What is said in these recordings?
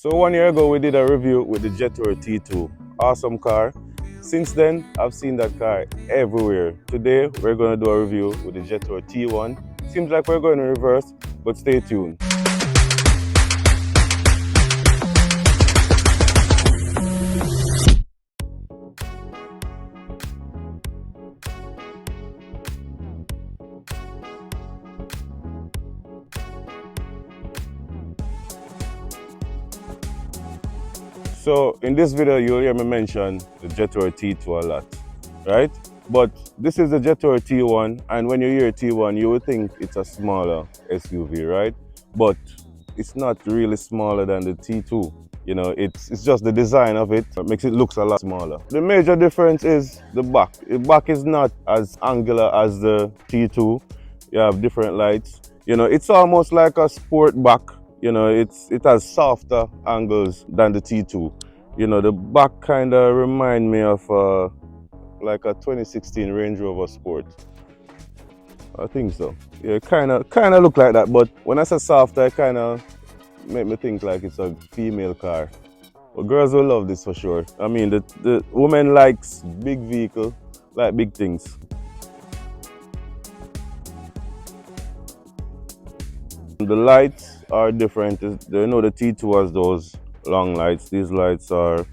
So 1 year ago we did a review with the JETOUR T2. Awesome car. Since then, I've seen that car everywhere. Today, we're going to do a review with the JETOUR T1. Seems like we're going in reverse, but stay tuned. So in this video, you'll hear me mention the JETOUR T2 a lot, right? But this is the JETOUR T1, and when you hear T1, you would think it's a smaller SUV, right? But it's not really smaller than the T2. You know, it's just the design of it that makes it look a lot smaller. The major difference is the back. The back is not as angular as the T2. You have different lights. You know, it's almost like a sport back. You know, it has softer angles than the T2. You know, the back kind of remind me of like a 2016 Range Rover Sport. I think so. Yeah, kind of look like that. But when I say softer, it kind of make me think like it's a female car. But girls will love this for sure. I mean, the woman likes big vehicle, like big things. The lights are different. You know, the T2 has those long lights. These lights are,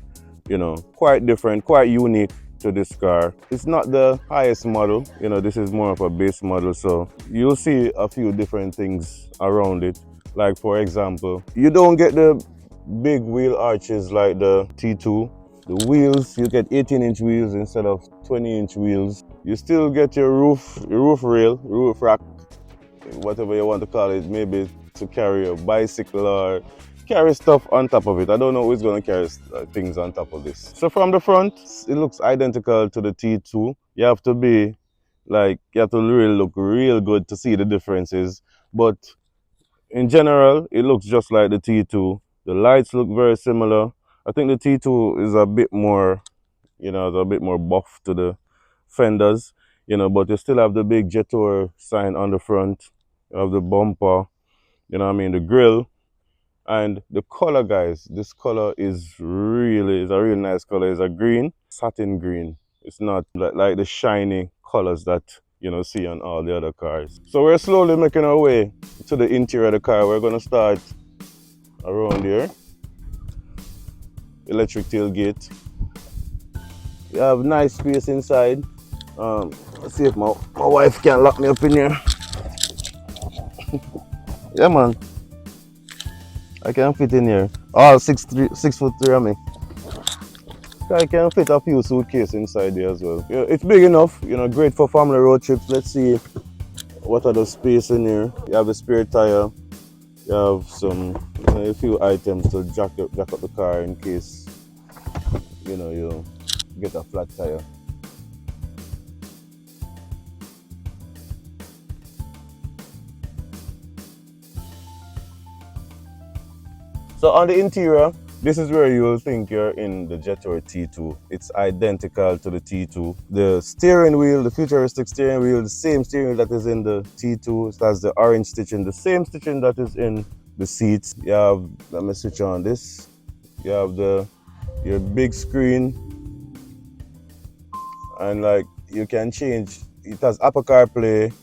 you know, quite different, quite unique to this car. It's not the highest model. You know, this is more of a base model. So you'll see a few different things around it. Like, for example, you don't get the big wheel arches like the T2. The wheels, you get 18-inch wheels instead of 20-inch wheels. You still get your roof rail, roof rack, whatever you want to call it, maybe to carry a bicycle or carry stuff on top of it. I don't know who's going to carry things on top of this. So from the front, it looks identical to the T2. You have to be like, you have to really look real good to see the differences. But in general, it looks just like the T2. The lights look very similar. I think the T2 is a bit more, you know, a bit more buff to the fenders, you know, but you still have the big JETOUR sign on the front. You have the bumper, you know what I mean, the grille. And the color, guys, this color is a really nice color. It's a green, satin green. It's not like the shiny colors that, you know, see on all the other cars. So we're slowly making our way to the interior of the car. We're gonna start around here. Electric tailgate. You have nice space inside. Let's see if my wife can lock me up in here. Yeah, man. I can fit in here. All 6'3" of me. I can fit a few suitcases inside there as well. Yeah, it's big enough, you know, great for family road trips. Let's see what other space in here. You have a spare tire. You have some, you know, a few items to jack up the car in case, you know, you get a flat tire. So on the interior, this is where you'll think you're in the JETOUR T2. It's identical to the T2. The steering wheel, the futuristic steering wheel, the same steering wheel that is in the T2. It has the orange stitching, the same stitching that is in the seats. You have, let me switch on this. You have your big screen, and like you can change. It has Apple CarPlay,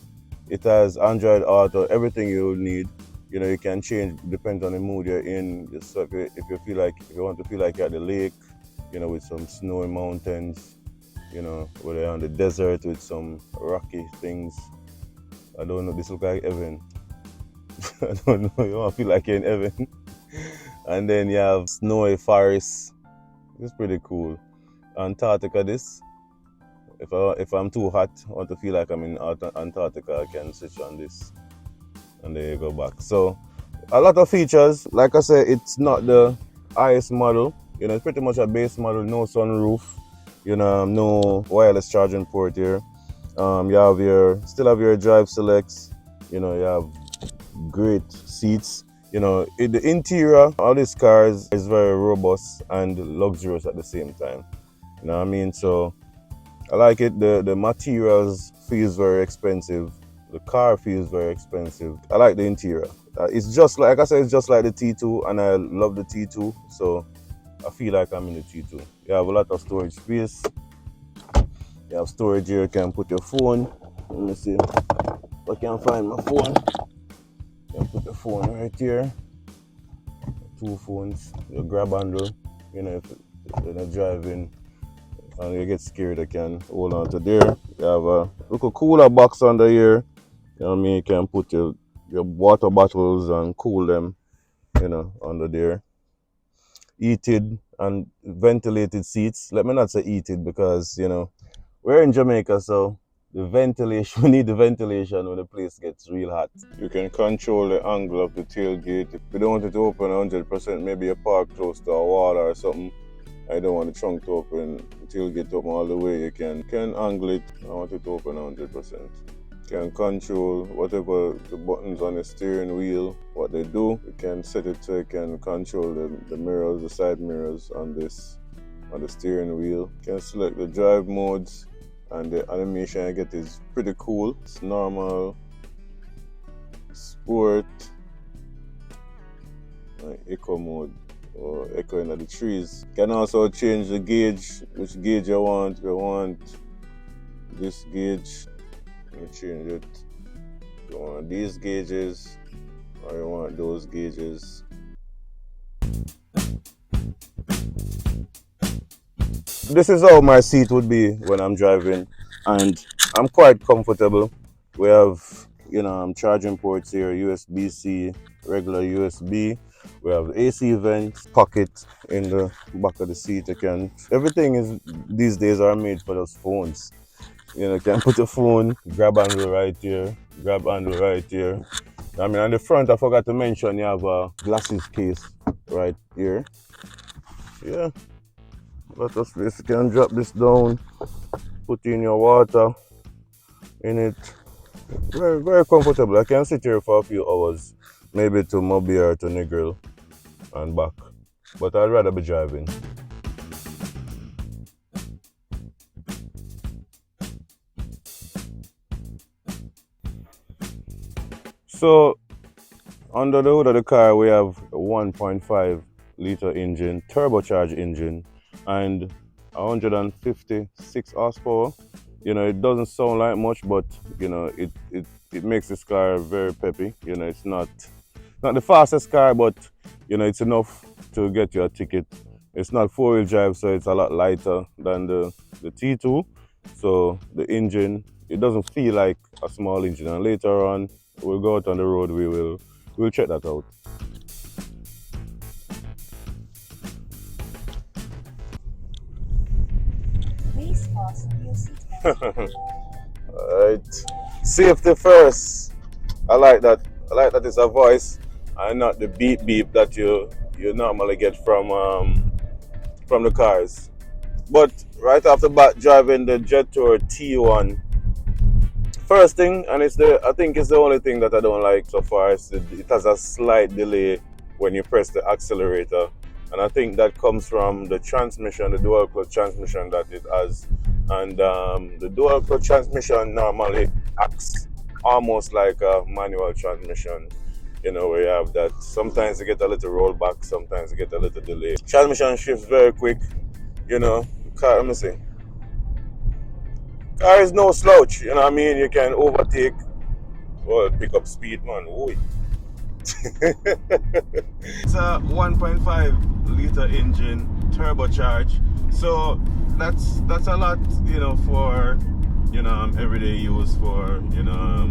it has Android Auto, everything you will need. You know, you can change, depends on the mood you're in. So if you want to feel like you're at the lake, you know, with some snowy mountains, you know, whether you're on the desert with some rocky things. I don't know, this looks like heaven. I don't know, you want to feel like you're in heaven. And then you have snowy forests. It's pretty cool. Antarctica, this. If I'm too hot, I want to feel like I'm in Antarctica, I can switch on this. And there you go back. So a lot of features. Like I said, it's not the highest model. You know, it's pretty much a base model. No sunroof. You know, no wireless charging port here. You still have your drive selects. You know, you have great seats. You know, the interior of these cars is very robust and luxurious at the same time. You know what I mean? So I like it. The materials feels very expensive. the car feels very expensive. I like the interior. It's just like I said, it's just like the T2, and I love the T2, so I feel like I'm in the T2. You have a lot of storage space. You have storage here. You can put your phone. Let me see if I can find my phone. You can put the phone right here. Two phones. Your grab handle. You know, if you're driving and you get scared, I can hold on to there. You have a little cooler box under here. You know what I mean? You can put your water bottles and cool them, you know, under there. Heated and ventilated seats. Let me not say heated because, you know, we're in Jamaica, so the ventilation, we need the ventilation when the place gets real hot. You can control the angle of the tailgate. If you don't want it to open 100%, maybe you park close to a wall or something. I don't want the trunk to open, the tailgate open all the way. You can angle it. I want it to open 100%. You can control whatever the buttons on the steering wheel, what they do. You can set it so you can control the mirrors, the side mirrors on the steering wheel. You can select the drive modes, and the animation I get is pretty cool. It's normal, sport, eco mode, or echo into the trees. You can also change the gauge, which gauge you want. If you want this gauge, you change it. You want these gauges, or you want those gauges. This is how my seat would be when I'm driving, and I'm quite comfortable. We have, you know, charging ports here, USB-C, regular USB. We have AC vents, pocket in the back of the seat. Everything is these days are made for those phones. You know, you can put your phone, grab handle right here, grab handle right here. I mean, on the front, I forgot to mention, you have a glasses case right here. Yeah, lot of space. You can drop this down, put in your water in it. Very, very comfortable. I can sit here for a few hours, maybe to Moby or to Negril and back. But I'd rather be driving. So, under the hood of the car, we have a 1.5 liter engine, turbocharged engine, and 156 horsepower. You know, it doesn't sound like much, but you know, it makes this car very peppy. You know, it's not the fastest car, but you know, it's enough to get you a ticket. It's not four-wheel drive, so it's a lot lighter than the T2. So the engine, it doesn't feel like a small engine. And later on, we'll go out on the road, we'll check that out. Please fasten your seatbelt. Alright. Safety first. I like that. I like that it's a voice and not the beep beep that you normally get from the cars. But right off the bat, driving the JETOUR T1. First thing, and I think it's the only thing that I don't like so far, is it has a slight delay when you press the accelerator. And I think that comes from the transmission, the dual clutch transmission that it has. And the dual clutch transmission normally acts almost like a manual transmission. You know, where you have that. Sometimes you get a little rollback, sometimes you get a little delay. Transmission shifts very quick. You know, car, let me see. Car is no slouch, you know what I mean? You can overtake or pick up speed, man. Ooh. It's a 1.5 liter engine, turbocharged. So that's a lot, you know, for, you know, everyday use, for, you know,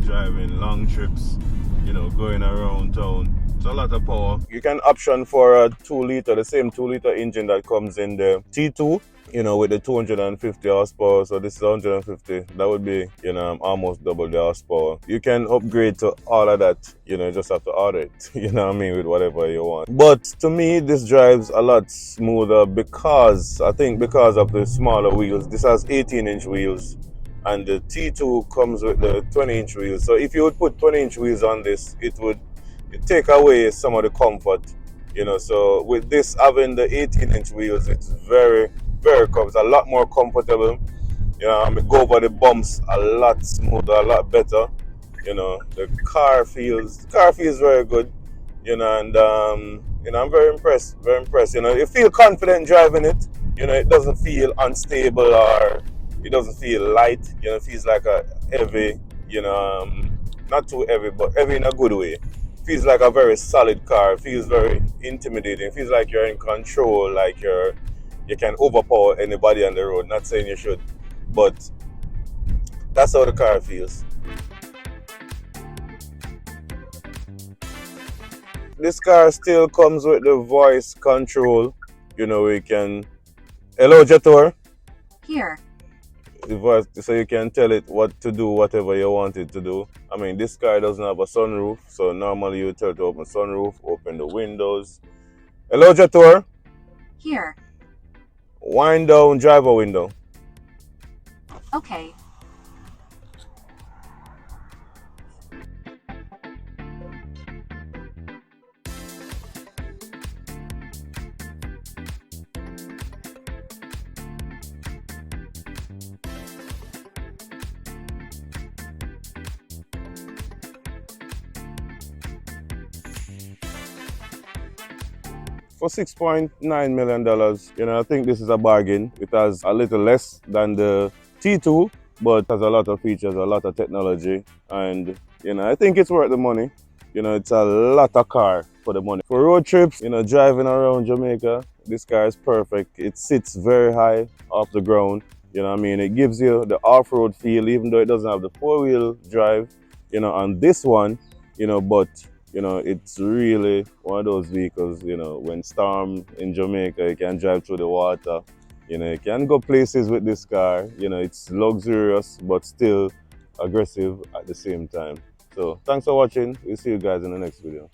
driving long trips, you know, going around town. It's a lot of power. You can option for a 2 liter, the same 2 liter engine that comes in the T2, you know, with the 250 horsepower. So this is 150. That would be, you know, almost double the horsepower. You can upgrade to all of that, you know, you just have to order it, you know what I mean, with whatever you want. But to me, this drives a lot smoother because, I think because of the smaller wheels. This has 18-inch wheels. And the T2 comes with the 20-inch wheels. So if you would put 20-inch wheels on this, it would take away some of the comfort, you know. So with this having the 18-inch wheels, it's very, very comfortable. It's a lot more comfortable. You know, I mean, go over the bumps a lot smoother, a lot better. You know, the car feels very good. You know, and I'm very impressed, very impressed. You know, you feel confident driving it. You know, it doesn't feel unstable or it doesn't feel light. You know, it feels like a heavy. You know, not too heavy, but heavy in a good way. Feels like a very solid car. Feels very intimidating. Feels like you're in control. Like you can overpower anybody on the road. Not saying you should, but that's how the car feels. This car still comes with the voice control. You know, we can, hello JETOUR, Here. the voice, so you can tell it what to do, whatever you want it to do. I mean, this car doesn't have a sunroof, so normally you tell it to open sunroof, open the windows. Hello JETOUR, Here. wind down driver window. Okay. For $6.9 million, you know, I think this is a bargain. It has a little less than the T2, but has a lot of features, a lot of technology, and you know, I think it's worth the money. You know, it's a lot of car for the money. For road trips, you know, driving around Jamaica, this car is perfect. It sits very high off the ground. You know what I mean? It gives you the off-road feel, even though it doesn't have the four-wheel drive, you know, on this one, you know, but you know, it's really one of those vehicles, you know, when storm in Jamaica, you can drive through the water. You know, you can go places with this car. You know, it's luxurious, but still aggressive at the same time. So thanks for watching. We'll see you guys in the next video.